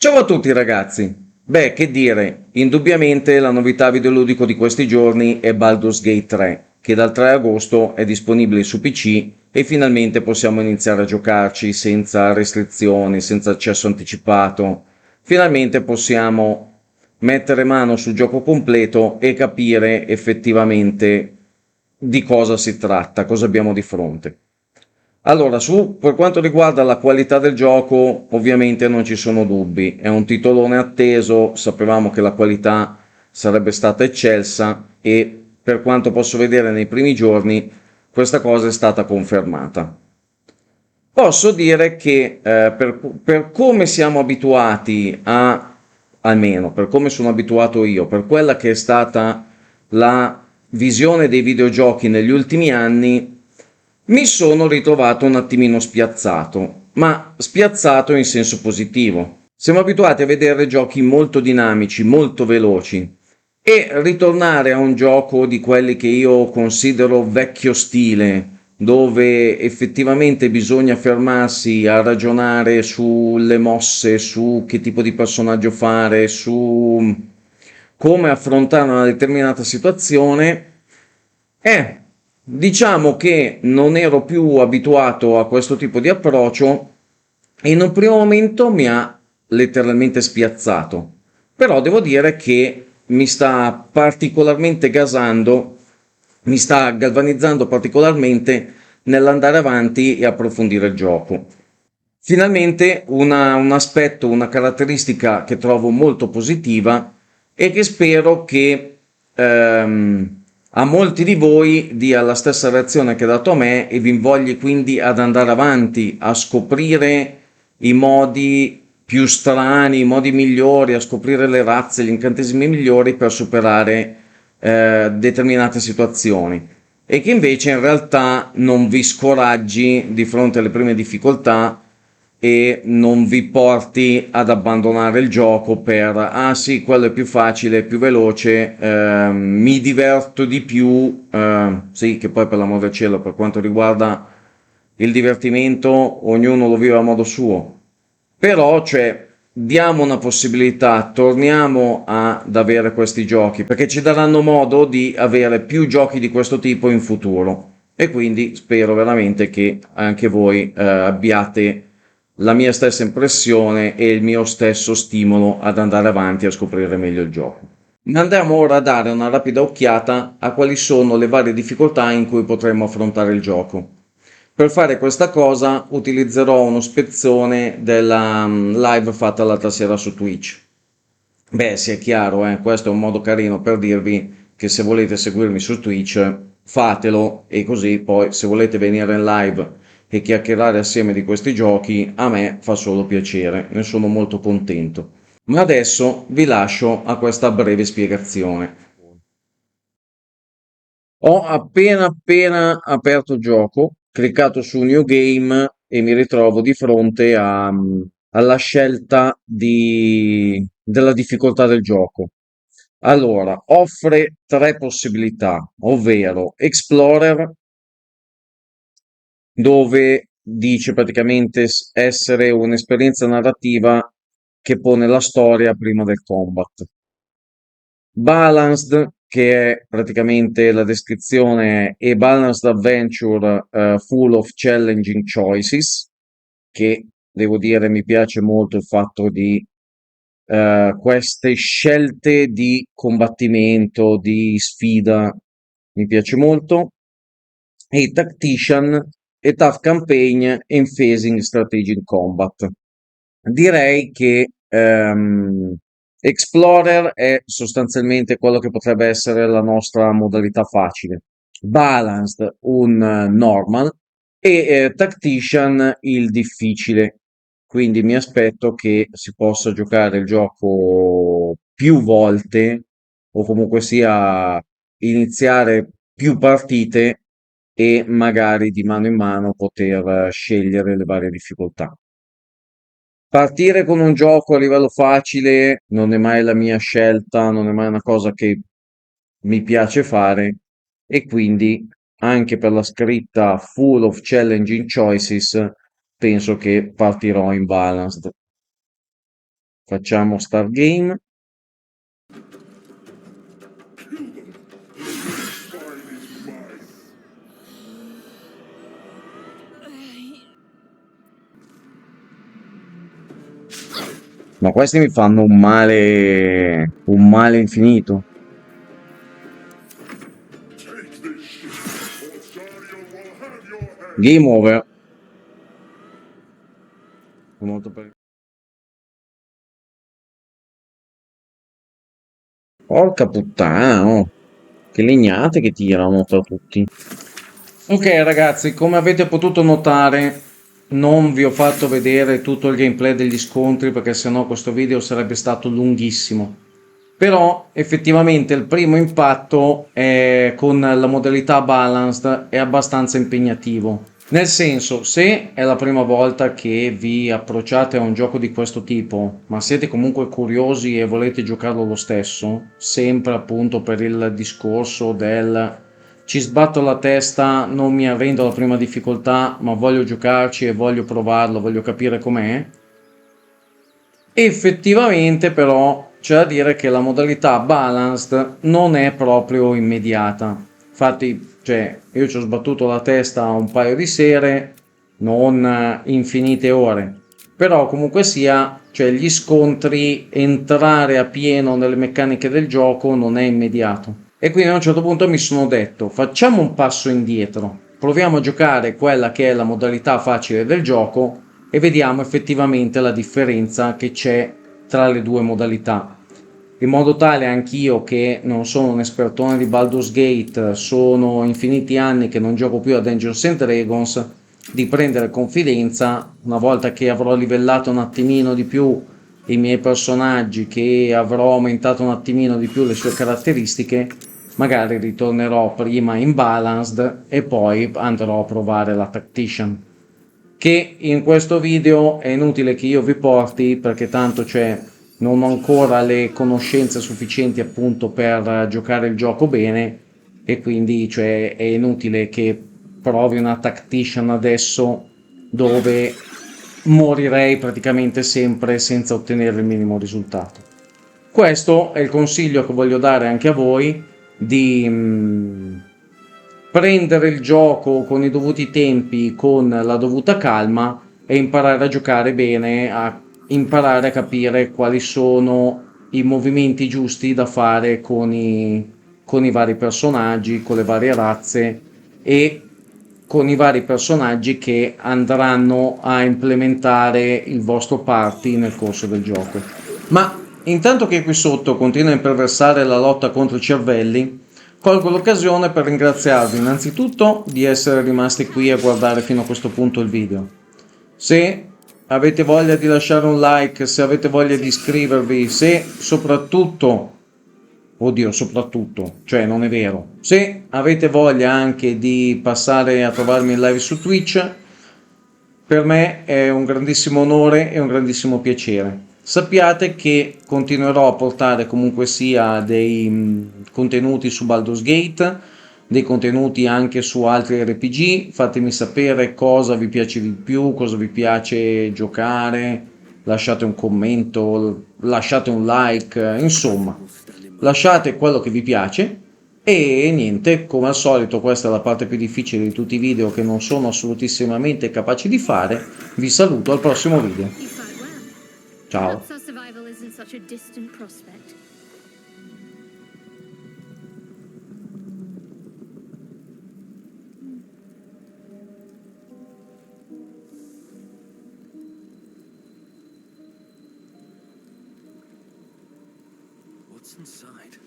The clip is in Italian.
Ciao a tutti ragazzi! Beh, che dire, indubbiamente la novità videoludico di questi giorni è Baldur's Gate 3, che dal 3 agosto è disponibile su PC e finalmente possiamo iniziare a giocarci senza restrizioni, senza accesso anticipato. Finalmente possiamo mettere mano sul gioco completo e capire effettivamente di cosa si tratta, cosa abbiamo di fronte. Allora, per quanto riguarda la qualità del gioco, ovviamente non ci sono dubbi. È un titolone atteso, sapevamo che la qualità sarebbe stata eccelsa e per quanto posso vedere nei primi giorni, questa cosa è stata confermata. Posso dire che per come siamo abituati almeno per come sono abituato io, per quella che è stata la visione dei videogiochi negli ultimi anni, mi sono ritrovato un attimino spiazzato, ma spiazzato in senso positivo. Siamo abituati a vedere giochi molto dinamici, molto veloci e ritornare a un gioco di quelli che io considero vecchio stile, dove effettivamente bisogna fermarsi a ragionare sulle mosse, su che tipo di personaggio fare, su come affrontare una determinata situazione. Diciamo che non ero più abituato a questo tipo di approccio e in un primo momento mi ha letteralmente spiazzato. Però devo dire che mi sta particolarmente gasando, mi sta galvanizzando particolarmente nell'andare avanti e approfondire il gioco. Finalmente un aspetto, una caratteristica che trovo molto positiva e che spero che a molti di voi dia la stessa reazione che ha dato a me e vi invogli quindi ad andare avanti, a scoprire i modi più strani, i modi migliori, a scoprire le razze, gli incantesimi migliori per superare determinate situazioni e che invece in realtà non vi scoraggi di fronte alle prime difficoltà e non vi porti ad abbandonare il gioco per ah sì, quello è più facile, è più veloce, mi diverto di più, sì, che poi per l'amor del cielo, per quanto riguarda il divertimento, ognuno lo vive a modo suo. Però, cioè, diamo una possibilità, torniamo ad avere questi giochi, perché ci daranno modo di avere più giochi di questo tipo in futuro. E quindi spero veramente che anche voi abbiate la mia stessa impressione e il mio stesso stimolo ad andare avanti a scoprire meglio il gioco. Andiamo ora a dare una rapida occhiata a quali sono le varie difficoltà in cui potremo affrontare il gioco. Per fare questa cosa utilizzerò uno spezzone della live fatta l'altra sera su Twitch. Beh, sia chiaro, questo è un modo carino per dirvi che se volete seguirmi su Twitch fatelo e così poi se volete venire in live e chiacchierare assieme di questi giochi a me fa solo piacere, ne sono molto contento. Ma adesso vi lascio a questa breve spiegazione. Ho appena aperto il gioco, cliccato su New Game e mi ritrovo di fronte alla scelta della difficoltà del gioco. Allora, offre tre possibilità, ovvero Explorer, dove dice praticamente essere un'esperienza narrativa che pone la storia prima del combat. Balanced, che è praticamente la descrizione, e Balanced Adventure Full of Challenging Choices, che devo dire mi piace molto il fatto di queste scelte di combattimento, di sfida, mi piace molto. E Tactician e Tough Campaign and Phasing Strategic Combat. Direi che Explorer è sostanzialmente quello che potrebbe essere la nostra modalità facile, Balanced un normal e Tactician il difficile. Quindi mi aspetto che si possa giocare il gioco più volte o comunque sia iniziare più partite e magari di mano in mano poter scegliere le varie difficoltà. Partire con un gioco a livello facile non è mai la mia scelta, non è mai una cosa che mi piace fare e quindi anche per la scritta Full of Challenging Choices penso che partirò in balanced. Facciamo Start Game. Ma questi mi fanno un male infinito. Game over. Molto per- Porca puttana, oh. Che legnate che tirano tra tutti. Ok ragazzi, come avete potuto notare, non vi ho fatto vedere tutto il gameplay degli scontri perché sennò questo video sarebbe stato lunghissimo. Però effettivamente il primo impatto con la modalità balanced è abbastanza impegnativo. Nel senso, se è la prima volta che vi approcciate a un gioco di questo tipo, ma siete comunque curiosi e volete giocarlo lo stesso, sempre appunto per il discorso del ci sbatto la testa, non mi arrendo alla prima difficoltà, ma voglio giocarci e voglio provarlo, voglio capire com'è. Effettivamente però c'è da dire che la modalità balanced non è proprio immediata. Infatti, cioè, io ci ho sbattuto la testa un paio di sere, non infinite ore. Però comunque sia, cioè gli scontri, entrare a pieno nelle meccaniche del gioco non è immediato. E quindi a un certo punto mi sono detto, facciamo un passo indietro, proviamo a giocare quella che è la modalità facile del gioco e vediamo effettivamente la differenza che c'è tra le due modalità. In modo tale anch'io che non sono un espertone di Baldur's Gate, sono infiniti anni che non gioco più a Dungeons and Dragons, di prendere confidenza una volta che avrò livellato un attimino di più i miei personaggi, che avrò aumentato un attimino di più le sue caratteristiche, magari ritornerò prima in Balanced e poi andrò a provare la Tactician. Che in questo video è inutile che io vi porti perché tanto cioè, non ho ancora le conoscenze sufficienti appunto per giocare il gioco bene e quindi cioè, è inutile che provi una Tactician adesso dove morirei praticamente sempre senza ottenere il minimo risultato. Questo è il consiglio che voglio dare anche a voi di prendere il gioco con i dovuti tempi, con la dovuta calma e imparare a giocare bene, a imparare a capire quali sono i movimenti giusti da fare con i vari personaggi, con le varie razze e con i vari personaggi che andranno a implementare il vostro party nel corso del gioco. Ma intanto che qui sotto continua a imperversare la lotta contro i cervelli, colgo l'occasione per ringraziarvi innanzitutto di essere rimasti qui a guardare fino a questo punto il video. Se avete voglia di lasciare un like, se avete voglia di iscrivervi, se soprattutto, oddio, soprattutto, cioè non è vero, se avete voglia anche di passare a trovarmi in live su Twitch, per me è un grandissimo onore e un grandissimo piacere. Sappiate che continuerò a portare comunque sia dei contenuti su Baldur's Gate, dei contenuti anche su altri RPG. Fatemi sapere cosa vi piace di più, cosa vi piace giocare. Lasciate un commento, lasciate un like, insomma, lasciate quello che vi piace. E niente, come al solito, questa è la parte più difficile di tutti i video che non sono assolutissimamente capaci di fare. Vi saluto al prossimo video. Ciao. What's inside?